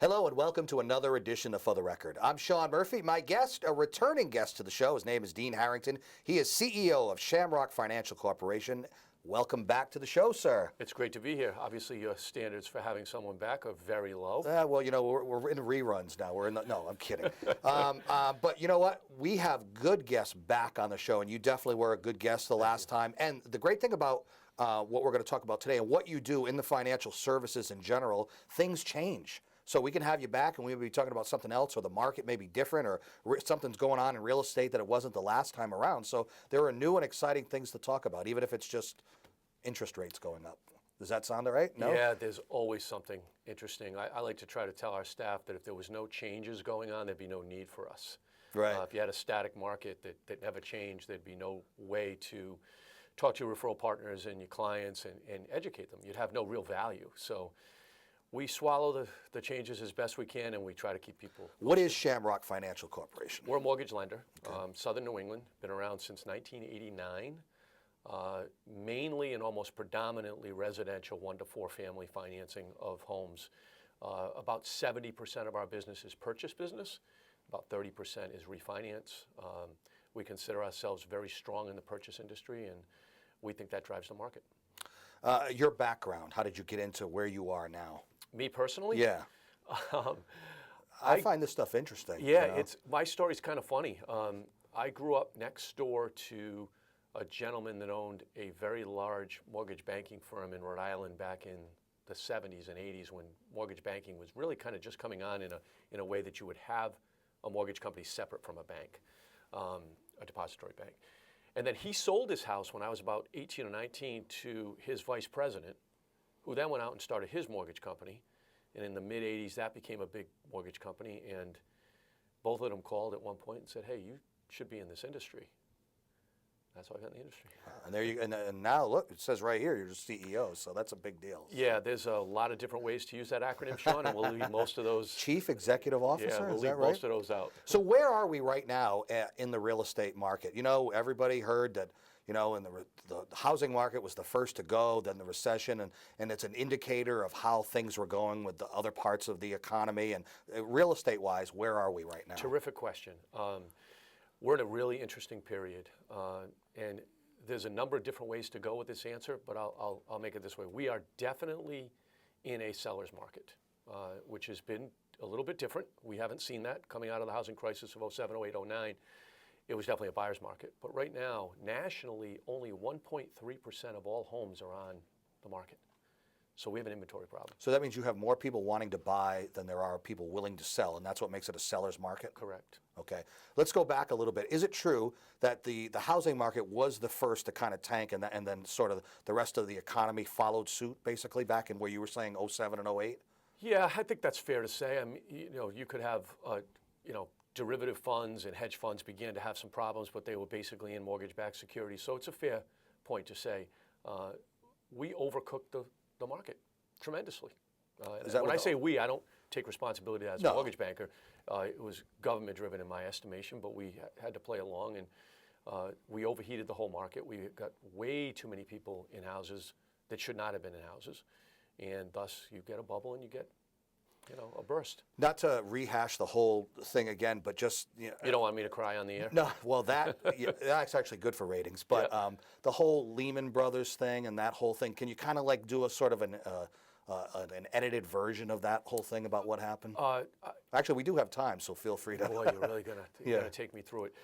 Hello and welcome to another edition of For the Record. I'm Sean Murphy. My guest, a returning guest to the show, his name is Dean Harrington. He is CEO of Shamrock Financial Corporation. Welcome back to the show, sir. It's great to be here. Obviously, your standards for having someone back are very low. Well, you know, we're in reruns now. No, I'm kidding. But you know what? We have good guests back on the show, and you definitely were a good guest the last time. And the great thing about what we're going to talk about today and what you do in the financial services in general, things change. So we can have you back and we'll be talking about something else, or the market may be different, or something's going on in real estate that it wasn't the last time around. So there are new and exciting things to talk about, even if it's just interest rates going up. Does that sound all right? No? Yeah, there's always something interesting. I like to try to tell our staff that if there was no changes going on, there'd be no need for us. Right. If you had a static market that never changed, there'd be no way to talk to your referral partners and your clients and educate them. You'd have no real value. So we swallow the changes as best we can, and we try to keep people. What is Shamrock Financial Corporation? We're a mortgage lender, Okay. Southern New England, been around since 1989, mainly and almost predominantly residential 1 to 4 family financing of homes. About 70% of our business is purchase business, about 30% is refinance. We consider ourselves very strong in the purchase industry, and we think that drives the market. Your background, how did you get into where you are now? Me personally? Yeah. I find this stuff interesting. Yeah, you know? my story's kind of funny. I grew up next door to a gentleman that owned a very large mortgage banking firm in Rhode Island back in the 70s and 80s, when mortgage banking was really kind of just coming on in a way that you would have a mortgage company separate from a bank, a depository bank. And then he sold his house when I was about 18 or 19 to his vice president, who then went out and started his mortgage company. And in the mid-'80s, that became a big mortgage company. And both of them called at one point and said, hey, you should be in this industry. That's how I got in the industry. And there you and now look, it says right here you're just CEO, so that's a big deal. Yeah, there's a lot of different ways to use that acronym, Sean, and we'll leave most of those. Chief Executive Officer, Yeah, we'll is leave that right? most of those out. So where are we right now in the real estate market? You know, everybody heard that, you know, in the housing market was the first to go, then the recession, and it's an indicator of how things were going with the other parts of the economy. And real estate-wise, where are we right now? Terrific question. We're in a really interesting period, and there's a number of different ways to go with this answer, but I'll make it this way. We are definitely in a seller's market, which has been a little bit different. We haven't seen that coming out of the housing crisis of 07, 08, 09. It was definitely a buyer's market. But right now, nationally, only 1.3% of all homes are on the market. So we have an inventory problem. So that means you have more people wanting to buy than there are people willing to sell, and that's what makes it a seller's market? Correct. Okay. Let's go back a little bit. Is it true that the housing market was the first to kind of tank, and then sort of the rest of the economy followed suit, basically, back in where you were saying 07 and 08? Yeah, I think that's fair to say. I mean, you know, you could have, derivative funds and hedge funds began to have some problems, but they were basically in mortgage-backed securities. So it's a fair point to say we overcooked the market tremendously. When I say we, I don't take responsibility as a mortgage banker. It was government-driven in my estimation, but we had to play along, and we overheated the whole market. We got way too many people in houses that should not have been in houses, and thus you get a bubble and you get, a burst. Not to rehash the whole thing again, but just... You don't want me to cry on the air? No, well, that's actually good for ratings. But the whole Lehman Brothers thing and that whole thing, can you kind of like do a sort of an edited version of that whole thing about what happened? Actually, we do have time, so feel free to... Boy, you're really gonna take me through it.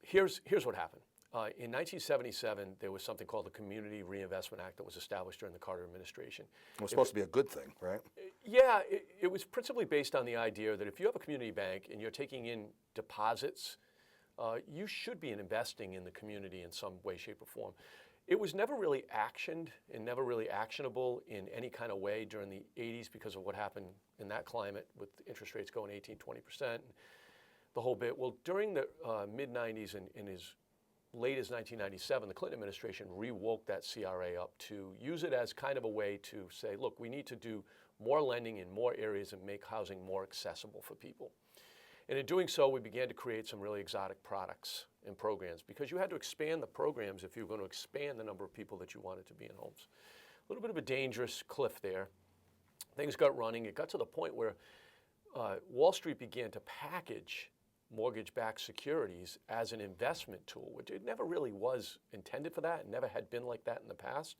Here's what happened. In 1977, there was something called the Community Reinvestment Act that was established during the Carter administration. It was supposed to be a good thing, right? Yeah, it was principally based on the idea that if you have a community bank and you're taking in deposits, you should be investing in the community in some way, shape, or form. It was never really actioned and never really actionable in any kind of way during the 80s because of what happened in that climate with interest rates going 18, 20%, the whole bit. Well, during the mid-90s and as late as 1997, the Clinton administration rewoke that CRA up to use it as kind of a way to say, look, we need to do more lending in more areas and make housing more accessible for people. And in doing so, we began to create some really exotic products and programs because you had to expand the programs if you were going to expand the number of people that you wanted to be in homes. A little bit of a dangerous cliff there. Things got running. It got to the point where Wall Street began to package mortgage-backed securities as an investment tool, which it never really was intended for that. It never had been like that in the past.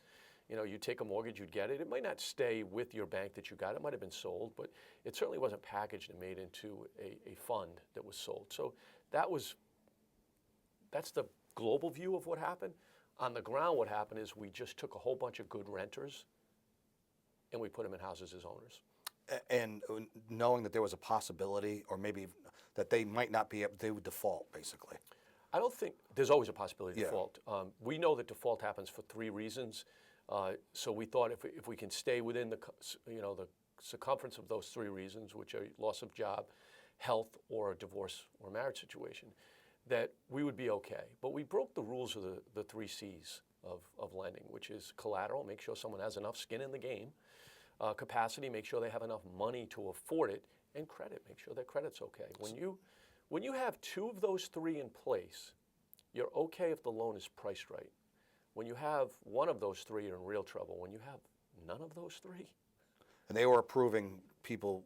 You know, you take a mortgage, you'd get it. It might not stay with your bank that you got. It might have been sold, but it certainly wasn't packaged and made into a fund that was sold. So that's the global view of what happened. On the ground, what happened is we just took a whole bunch of good renters and we put them in houses as owners. And knowing that there was a possibility, or maybe that they might not be able, they would default, basically. I don't think there's always a possibility of Yeah. default. We know that default happens for 3 reasons. So we thought if we can stay within the circumference of those 3 reasons, which are loss of job, health, or a divorce or marriage situation, that we would be okay. But we broke the rules of the 3 C's of lending, which is collateral, make sure someone has enough skin in the game, capacity, make sure they have enough money to afford it, and credit, make sure their credit's okay. When you have 2 of those 3 in place, you're okay if the loan is priced right. When you have 1 of those 3, you're in real trouble. When you have none of those 3. And they were approving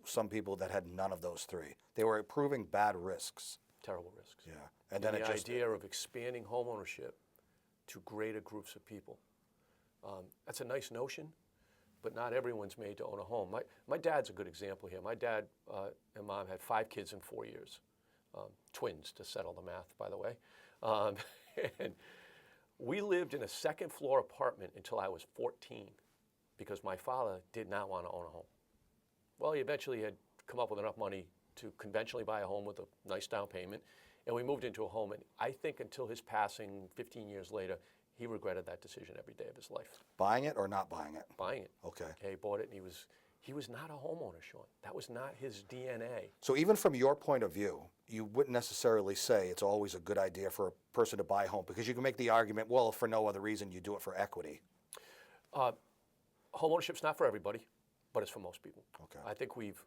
some people that had none of those 3. They were approving bad risks. Terrible risks. Yeah. And then the idea of expanding homeownership to greater groups of people. That's a nice notion, but not everyone's made to own a home. My dad's a good example here. My dad and mom had 5 kids in 4 years. Twins, to settle the math, by the way. And we lived in a 2nd floor apartment until I was 14 because my father did not want to own a home. Well, he eventually had come up with enough money to conventionally buy a home with a nice down payment, and we moved into a home. And I think until his passing 15 years later, he regretted that decision every day of his life. Buying it or not buying it? Buying it. Okay. He bought it, and he was not a homeowner, Sean. That was not his DNA. So even from your point of view, you wouldn't necessarily say it's always a good idea for a person to buy a home, because you can make the argument, well, if for no other reason, you do it for equity. Homeownership's not for everybody, but it's for most people. Okay. I think we've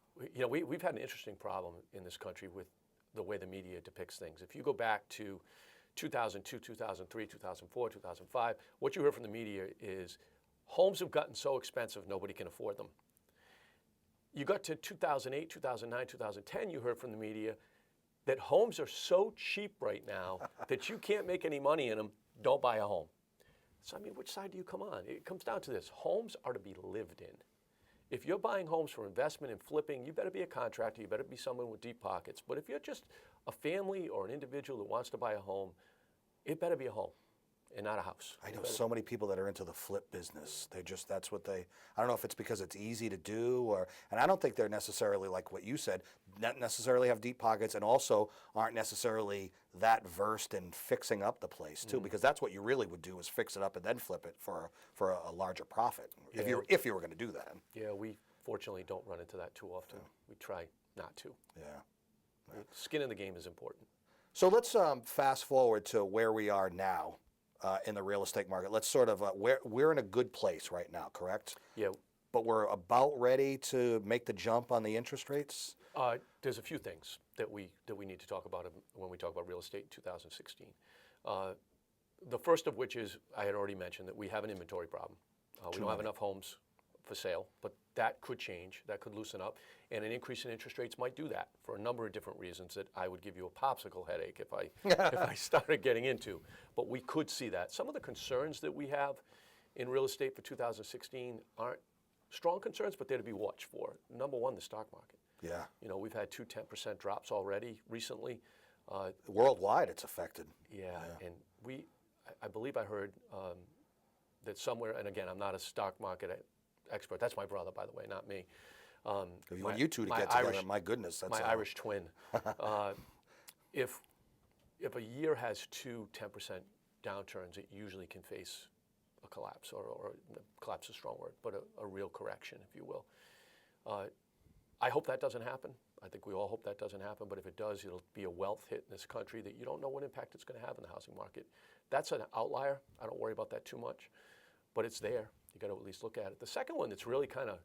had an interesting problem in this country with the way the media depicts things. If you go back to 2002, 2003, 2004, 2005, what you heard from the media is homes have gotten so expensive nobody can afford them. You got to 2008, 2009, 2010, you heard from the media that homes are so cheap right now that you can't make any money in them, don't buy a home. So, I mean, which side do you come on? It comes down to this. Homes are to be lived in. If you're buying homes for investment and flipping, you better be a contractor, you better be someone with deep pockets. But if you're just a family or an individual that wants to buy a home, it better be a home and not a house. I know so many people that are into the flip business. That's what I don't know if it's because it's easy to do, and I don't think they're necessarily, like what you said, not necessarily have deep pockets, and also aren't necessarily that versed in fixing up the place too, because that's what you really would do, is fix it up and then flip it for a larger profit, if you were going to do that. Yeah, we fortunately don't run into that too often. We try not to. Yeah. Skin in the game is important. So let's fast forward to where we are now in the real estate market. Let's sort of, we're in a good place right now, correct? Yeah. But we're about ready to make the jump on the interest rates? There's a few things that we need to talk about when we talk about real estate in 2016. The first of which is, I had already mentioned, that we have an inventory problem. We don't have enough homes for sale, but that could change, that could loosen up, and an increase in interest rates might do that for a number of different reasons that I would give you a popsicle headache if I started getting into. But we could see that. Some of the concerns that we have in real estate for 2016 aren't strong concerns, but they're to be watched for. Number one, the stock market. Yeah. You know, we've had 2 10% drops already recently. Worldwide, it's affected. Yeah. And I believe I heard that somewhere, and again, I'm not a stock market expert. That's my brother, by the way, not me. If you want you two to get together, my goodness, that's my Irish twin. If a year has 2 10% downturns, it usually can face a collapse, or collapse is a strong word, but a real correction, if you will. I hope that doesn't happen. I think we all hope that doesn't happen, but if it does, it'll be a wealth hit in this country that you don't know what impact it's going to have in the housing market. That's an outlier. I don't worry about that too much, but it's there. You got to at least look at it. The second one that's really kind of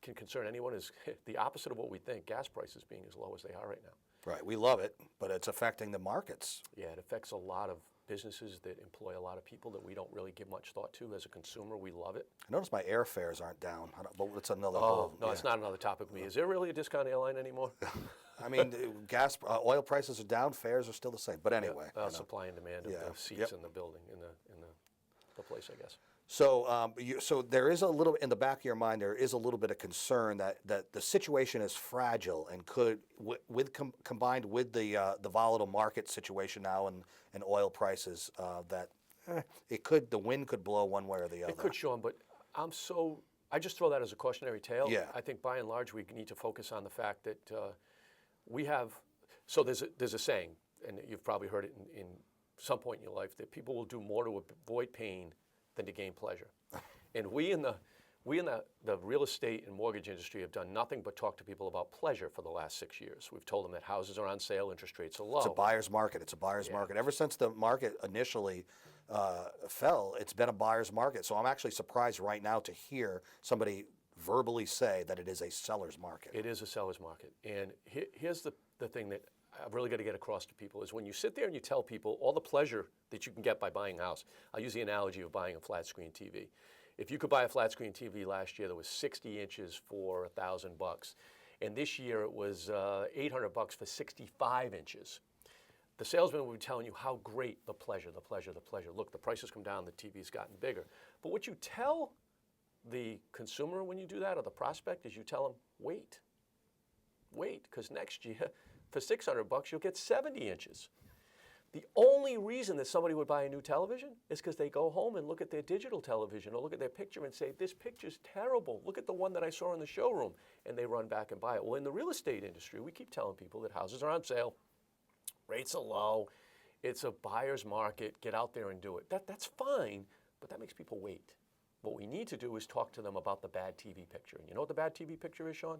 can concern anyone is the opposite of what we think, gas prices being as low as they are right now. Right, we love it, but it's affecting the markets. Yeah, it affects a lot of businesses that employ a lot of people that we don't really give much thought to. As a consumer, we love it. I notice my airfares aren't down, but it's another Oh, whole. no, yeah. it's not another topic with me. Is there really a discount airline anymore? I mean, oil prices are down, fares are still the same. But anyway, Supply and demand of Yeah. the seats Yep. in the building, in the place, I guess. So, so there is a little in the back of your mind. There is a little bit of concern that the situation is fragile and could, combined with the volatile market situation now and oil prices, that the wind could blow one way or the other. It could, Sean, but I just throw that as a cautionary tale. Yeah. I think by and large we need to focus on the fact that we have. So there's a saying, and you've probably heard it in some point in your life, that people will do more to avoid pain than to gain pleasure. And we in the real estate and mortgage industry have done nothing but talk to people about pleasure for the last 6 years. We've told them that houses are on sale, interest rates are low. It's a buyer's market. It's a buyer's market. Ever since the market initially fell, it's been a buyer's market. So I'm actually surprised right now to hear somebody verbally say that it is a seller's market. It is a seller's market. And here's the thing that I've really got to get across to people is when you sit there and you tell people all the pleasure that you can get by buying a house. I'll use the analogy of buying a flat screen TV. If you could buy a flat screen TV last year that was 60 inches for $1,000, and this year it was $800 for 65 inches. The salesman would be telling you how great the pleasure. Look, the price has come down, the TV's gotten bigger. But what you tell the consumer when you do that, or the prospect, is you tell them, wait, because next year, for $600, you'll get 70 inches. The only reason that somebody would buy a new television is because they go home and look at their digital television or look at their picture and say, this picture's terrible. Look at the one that I saw in the showroom. And they run back and buy it. Well, in the real estate industry, we keep telling people that houses are on sale, rates are low, it's a buyer's market, get out there and do it. That's fine, but that makes people wait. What we need to do is talk to them about the bad TV picture. And you know what the bad TV picture is, Sean?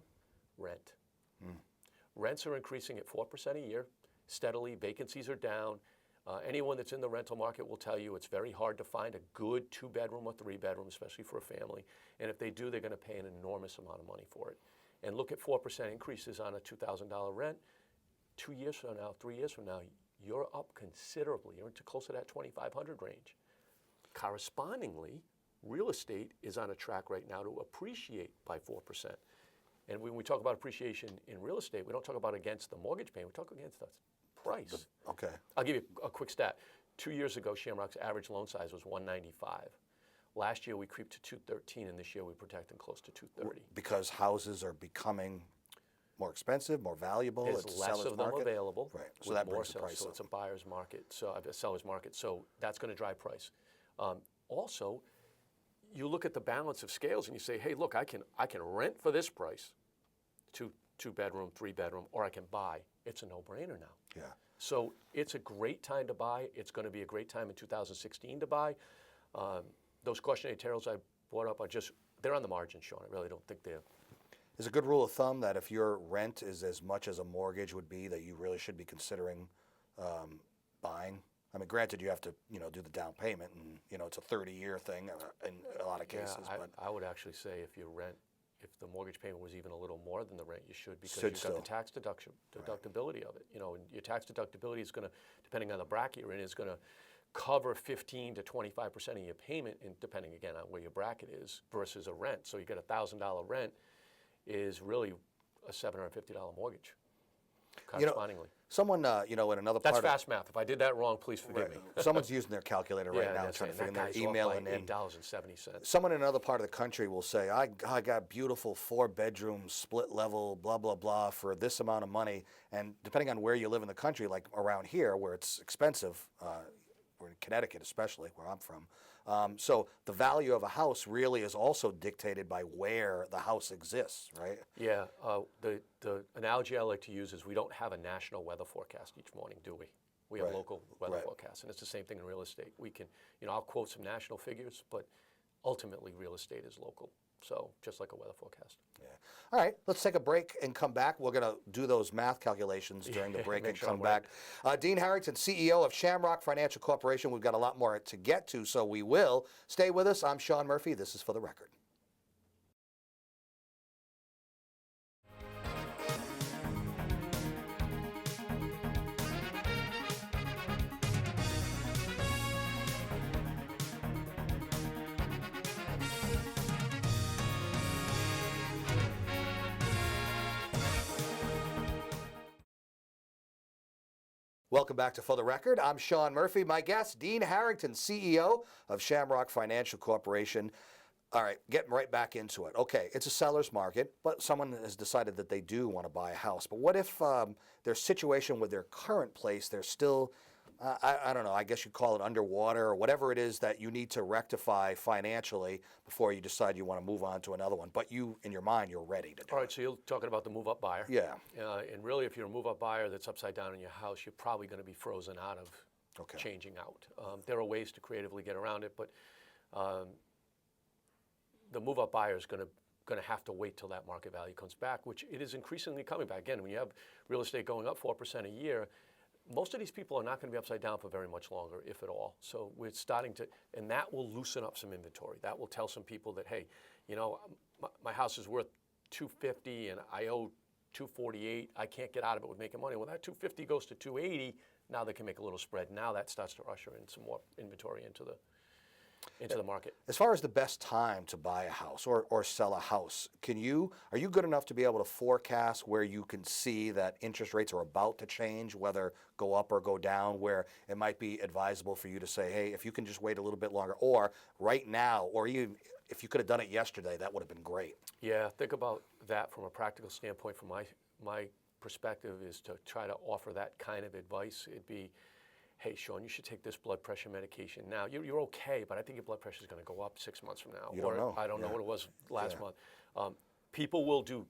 Rent. Rents are increasing at 4% a year, steadily. Vacancies are down. Anyone that's in the rental market will tell you it's very hard to find a good 2-bedroom or 3-bedroom, especially for a family. And if they do, they're going to pay an enormous amount of money for it. And look at 4% increases on a $2,000 rent. 2 years from now, 3 years from now, you're up considerably. You're into close to that 2,500 range. Correspondingly, real estate is on a track right now to appreciate by 4%. And when we talk about appreciation in real estate, we don't talk about against the mortgage payment, we talk against the price. Okay. I'll give you a quick stat. 2 years ago, Shamrock's average loan size was $195. Last year we creeped to $213, and this year we're protecting close to $230. Because houses are becoming more expensive, more valuable. There's it's a less seller's of them market. available. Right. So with that more brings the sales. price So up. it's a buyer's market, so a seller's market. So that's going to drive price. Also, you look at the balance of scales and you say, hey, look, I can rent for this price, two-bedroom, 3-bedroom, or I can buy. It's a no-brainer now. Yeah. So it's a great time to buy. It's going to be a great time in 2016 to buy. Those cautionary tales I brought up they're on the margin, Sean. I really don't think they're. Is a good rule of thumb that if your rent is as much as a mortgage would be, that you really should be considering buying? I mean, granted, you have to, do the down payment, and it's a 30-year thing in a lot of cases. Yeah, but I would actually say if the mortgage payment was even a little more than the rent, you should, because Should you've got the tax deductibility of it. And your tax deductibility is going to, depending on the bracket you're in, is going to cover 15 to 25% of your payment, and depending again on where your bracket is, versus a rent. So you get $1,000 rent is really a $750 mortgage, correspondingly. Someone, in another That's part fast math. If I did that wrong, please forgive me. Someone's using their calculator right now and that's trying to right. figure That their guy's email off and by in. $8.70. Someone in another part of the country will say, I got beautiful 4-bedroom, split level, blah, blah, blah, for this amount of money. And depending on where you live in the country, like around here where it's expensive, we're in Connecticut especially, where I'm from. So the value of a house really is also dictated by where the house exists, right? Yeah, the analogy I like to use is we don't have a national weather forecast each morning, do we? We have local weather forecasts, and it's the same thing in real estate. We can, I'll quote some national figures, but ultimately real estate is local. So just like a weather forecast. Yeah. All right, let's take a break and come back. We're going to do those math calculations during the break and come back. Dean Harrington, CEO of Shamrock Financial Corporation. We've got a lot more to get to, so we will. Stay with us. I'm Sean Murphy. This is For the Record. Welcome back to For the Record. I'm Sean Murphy. My guest, Dean Harrington, CEO of Shamrock Financial Corporation. All right, getting right back into it. Okay, it's a seller's market, but someone has decided that they do want to buy a house. But what if their situation with their current place, they're still, I don't know, I guess you'd call it underwater or whatever it is that you need to rectify financially before you decide you want to move on to another one. But you, in your mind, you're ready to do All right, it. so you're talking about the move-up buyer. Yeah. And really, if you're a move-up buyer that's upside down in your house, you're probably going to be frozen out of Okay. changing out. There are ways to creatively get around it, but the move-up buyer is going to have to wait till that market value comes back, which it is increasingly coming back. Again, when you have real estate going up 4% a year, most of these people are not going to be upside down for very much longer, if at all. So we're starting to, and that will loosen up some inventory. That will tell some people that, hey, you know, my house is worth $250 and I owe $248. I can't get out of it with making money. Well, that $250 goes to $280. Now they can make a little spread. Now that starts to usher in some more inventory into the market. As far as the best time to buy a house or sell a house, are you good enough to be able to forecast where you can see that interest rates are about to change, whether go up or go down, where it might be advisable for you to say, hey, if you can just wait a little bit longer, or right now, or even if you could have done it yesterday, that would have been great. Yeah, think about that from a practical standpoint. From my perspective is to try to offer that kind of advice. It'd be, hey, Sean, you should take this blood pressure medication now. You're okay, but I think your blood pressure is going to go up 6 months from now. You don't know. I don't know what it was last month. People will do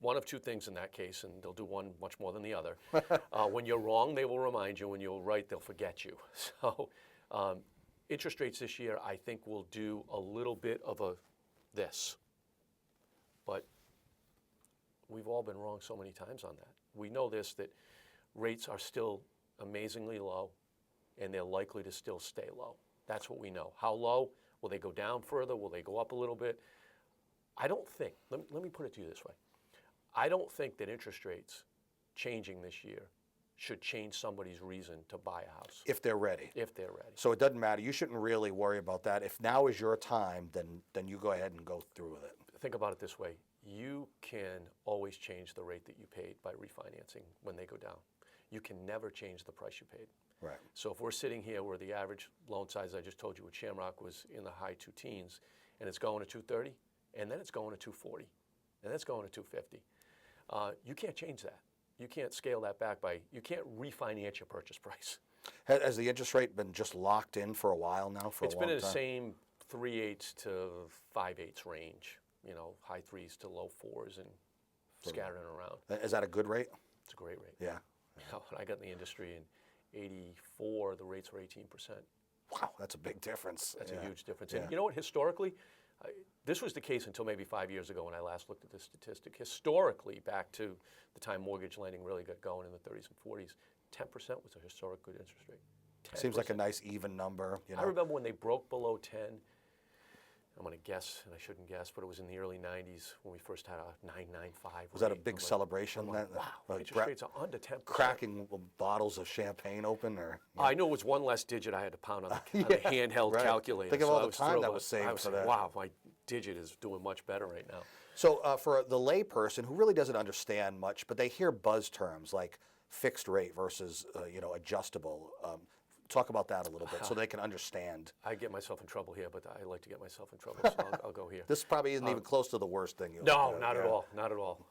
one of two things in that case, and they'll do one much more than the other. When you're wrong, they will remind you. When you're right, they'll forget you. So interest rates this year, I think, will do a little bit of this. But we've all been wrong so many times on that. We know this, that rates are still amazingly low, and they're likely to still stay low. That's what we know. How low? Will they go down further? Will they go up a little bit? I don't think, let me put it to you this way. I don't think that interest rates changing this year should change somebody's reason to buy a house. If they're ready. If they're ready. So it doesn't matter. You shouldn't really worry about that. If now is your time, then you go ahead and go through with it. Think about it this way. You can always change the rate that you paid by refinancing when they go down. You can never change the price you paid. Right. So if we're sitting here where the average loan size I just told you with Shamrock was in the high 2 teens, and it's going to 230, and then it's going to 240, and then it's going to 250, you can't change that. You can't scale that back you can't refinance your purchase price. Has the interest rate been just locked in for a while now, It's been in the same 3/8 to 5/8 range, you know, high 3s to low 4s and scattering around. Is that a good rate? It's a great rate. Yeah. You know, when I got in the industry in '84, the rates were 18%. Wow, that's a big difference. That's a huge difference. Yeah. And you know what, historically, this was the case until maybe 5 years ago when I last looked at this statistic. Historically, back to the time mortgage lending really got going in the 30s and 40s, 10% was a historic good interest rate. 10%. Seems like a nice even number. You know? I remember when they broke below 10, I'm going to guess, and I shouldn't guess, but it was in the early 90s when we first had a 9.95. Was that a big celebration then? Wow, interest rates are under 10%. Cracking bottles of champagne open, or? I knew it was one less digit I had to pound on the handheld calculator. Think of so all the time that was saved for that. Wow, my digit is doing much better right now. So for the layperson who really doesn't understand much, but they hear buzz terms like fixed rate versus adjustable. Talk about that a little bit so they can understand. I get myself in trouble here, but I like to get myself in trouble, so I'll go here. This probably isn't even close to the worst thing you'll No, do. not at all. Not at all.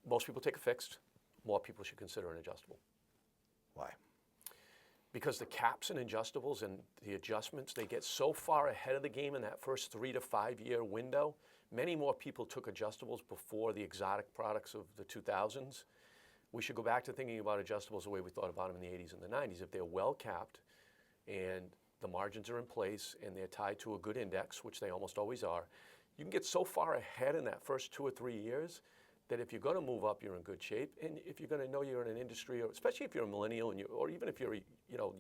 Most people take a fixed. More people should consider an adjustable. Why? Because the caps and adjustables and the adjustments, they get so far ahead of the game in that first 3 to 5 year window. Many more people took adjustables before the exotic products of the 2000s. We should go back to thinking about adjustables the way we thought about them in the 80s and the 90s. If they're well capped and the margins are in place and they're tied to a good index, which they almost always are, you can get so far ahead in that first 2 or 3 years that if you're going to move up, you're in good shape. And if you're going to know you're in an industry, or especially if you're a millennial, or even if you're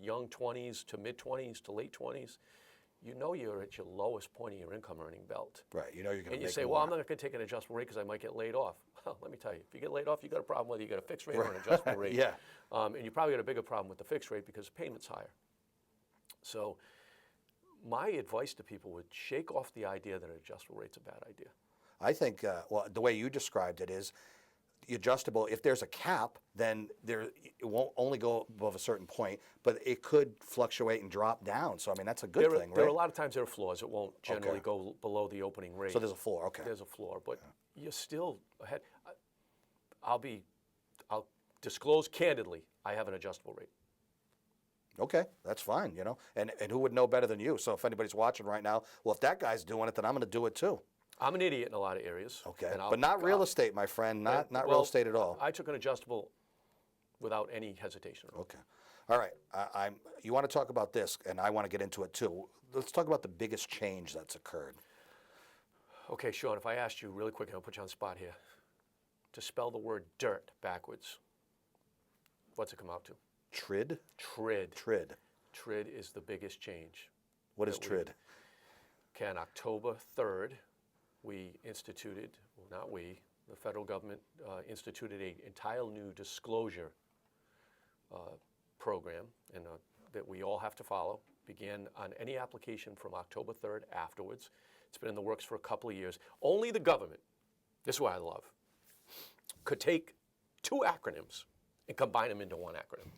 young 20s to mid 20s to late 20s, you know you're at your lowest point of your income earning belt. Right. You know you're going to make And you say, more. well, I'm not going to take an adjustable rate because I might get laid off. Well, let me tell you, if you get laid off, you got a problem whether you got a fixed rate or an adjustable rate. Yeah. And you probably got a bigger problem with the fixed rate because the payment's higher. So my advice to people would shake off the idea that an adjustable rate's a bad idea. I think, the way you described it is adjustable, if there's a cap, then it won't only go above a certain point, but it could fluctuate and drop down. So I mean, that's a good thing, right? There are a lot of times there are floors. It won't generally Okay. go below the opening rate. So there's a floor. Okay. There's a floor, but you're still ahead. I'll disclose candidly, I have an adjustable rate. Okay, that's fine, you know. And who would know better than you? So if anybody's watching right now, well, if that guy's doing it, then I'm going to do it too. I'm an idiot in a lot of areas. Okay, and but not real estate, my friend. Not real well, estate at all. I took an adjustable without any hesitation at all. Okay, all right. You want to talk about this, and I want to get into it too. Let's talk about the biggest change that's occurred. Okay, Sean, if I asked you really quick, and I'll put you on the spot here, to spell the word dirt backwards, what's it come out to? Trid. Trid. Trid. Trid is the biggest change. What is trid? Okay, on October 3rd, we instituted, well, not we, the federal government instituted an entire new disclosure program and that we all have to follow. Began on any application from October 3rd afterwards. It's been in the works for a couple of years. Only the government, this is what I love, could take two acronyms and combine them into one acronym.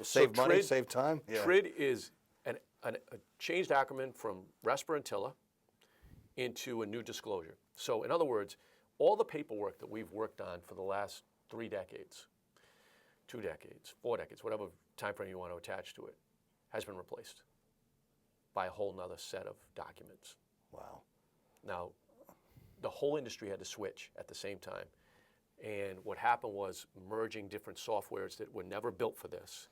Save money, save time. Yeah. TRID is a changed acronym from RESPA and TILA into a new disclosure. So in other words, all the paperwork that we've worked on for the last 3 decades, 2 decades, 4 decades, whatever time frame you want to attach to it, has been replaced by a whole nother set of documents. Wow. Now, the whole industry had to switch at the same time. And what happened was merging different softwares that were never built for this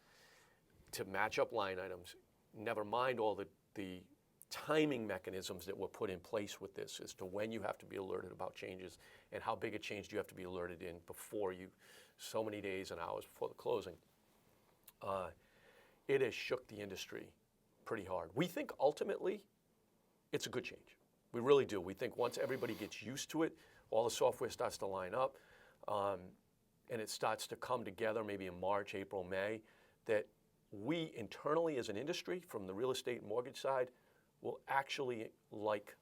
to match up line items, never mind all the timing mechanisms that were put in place with this as to when you have to be alerted about changes and how big a change do you have to be alerted in before you, so many days and hours before the closing. It has shook the industry pretty hard. We think ultimately it's a good change. We really do. We think once everybody gets used to it, all the software starts to line up, and it starts to come together maybe in March, April, May, that we internally as an industry from the real estate and mortgage side will actually like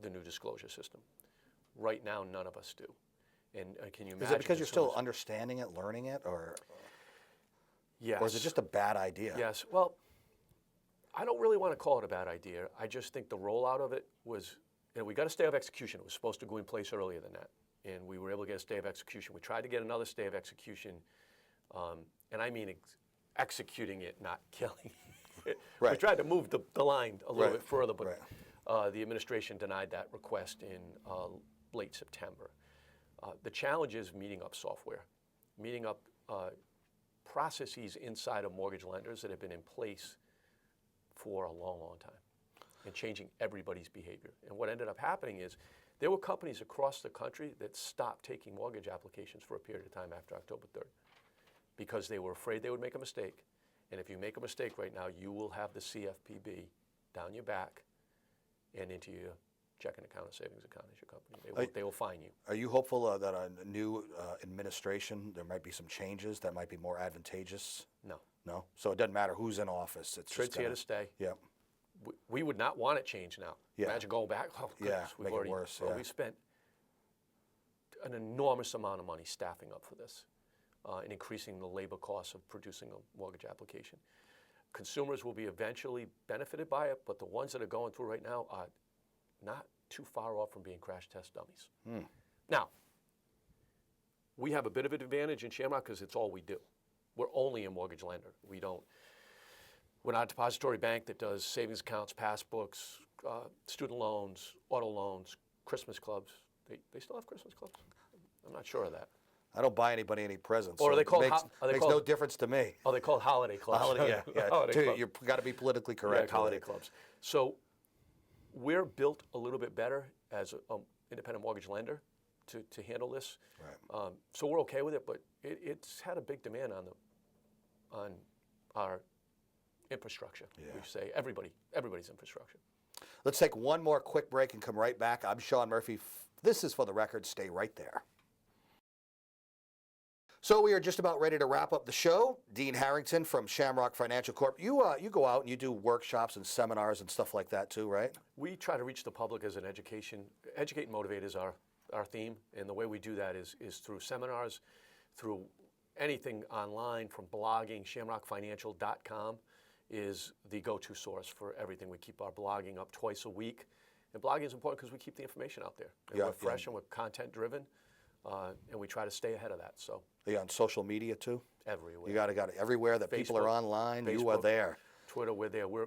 the new disclosure system. Right now, none of us do. And can you imagine? Is it because you're still understanding it, learning it, or? Yes. Or is it just a bad idea? Yes. Well, I don't really want to call it a bad idea. I just think the rollout of it was, we got a stay of execution. It was supposed to go in place earlier than that. And we were able to get a stay of execution. We tried to get another stay of execution, and I mean executing it, not killing it. Right. We tried to move the line a little bit further, but Right. The administration denied that request in late September. The challenge is meeting up software, meeting up processes inside of mortgage lenders that have been in place for a long, long time and changing everybody's behavior. And what ended up happening is there were companies across the country that stopped taking mortgage applications for a period of time after October 3rd because they were afraid they would make a mistake. And if you make a mistake right now, you will have the CFPB down your back and into your checking account or savings account as your company. They will fine you. Are you hopeful that a new administration, there might be some changes that might be more advantageous? No. No? So it doesn't matter who's in office. It's TRID's here to stay. Yep. We would not want it changed now. Yeah. Imagine going back. Oh, goodness, make it worse. Well, yeah. we spent an enormous amount of money staffing up for this and increasing the labor costs of producing a mortgage application. Consumers will be eventually benefited by it, but the ones that are going through right now are not too far off from being crash test dummies. Now, we have a bit of an advantage in Shamrock because it's all we do. We're only a mortgage lender. We're not a depository bank that does savings accounts, passbooks, student loans, auto loans, Christmas clubs. They still have Christmas clubs? I'm not sure of that. I don't buy anybody any presents. Or so are they it called makes no difference to me. Oh, they call it holiday clubs. Holiday, yeah. Holiday Dude, clubs. you've got to be politically correct. Yeah, holiday clubs. So we're built a little bit better as an independent mortgage lender to handle this. Right. So we're okay with it, but it's had a big demand on our infrastructure. Yeah. We say everybody's infrastructure. Let's take one more quick break and come right back. I'm Sean Murphy. This is For the Record. Stay right there. So we are just about ready to wrap up the show. Dean Harrington from Shamrock Financial Corp. You go out and you do workshops and seminars and stuff like that too, right? We try to reach the public as an educate and motivate is our our theme, and the way we do that is through seminars, through anything online, from blogging. ShamrockFinancial.com is the go-to source for everything. We keep our blogging up twice a week, and blogging is important because we keep the information out there. And we're fresh and we're content-driven, and we try to stay ahead of that. So Are you on social media too? everywhere. You got it everywhere that people are online. You are Facebook, there. Twitter, we're there. We're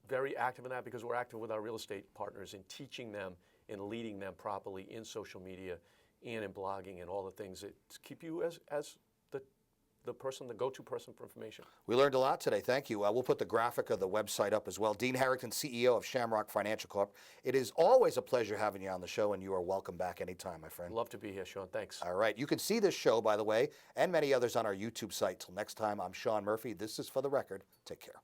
very active in that because we're active with our real estate partners in teaching them and leading them properly in social media and in blogging and all the things that keep you as the go-to person for information. We learned a lot today. Thank you. We'll put the graphic of the website up as well. Dean Harrington, CEO of Shamrock Financial Corp. It is always a pleasure having you on the show, and you are welcome back anytime, my friend. Love to be here, Sean. Thanks. All right. You can see this show, by the way, and many others on our YouTube site. Till next time, I'm Sean Murphy. This is For the Record. Take care.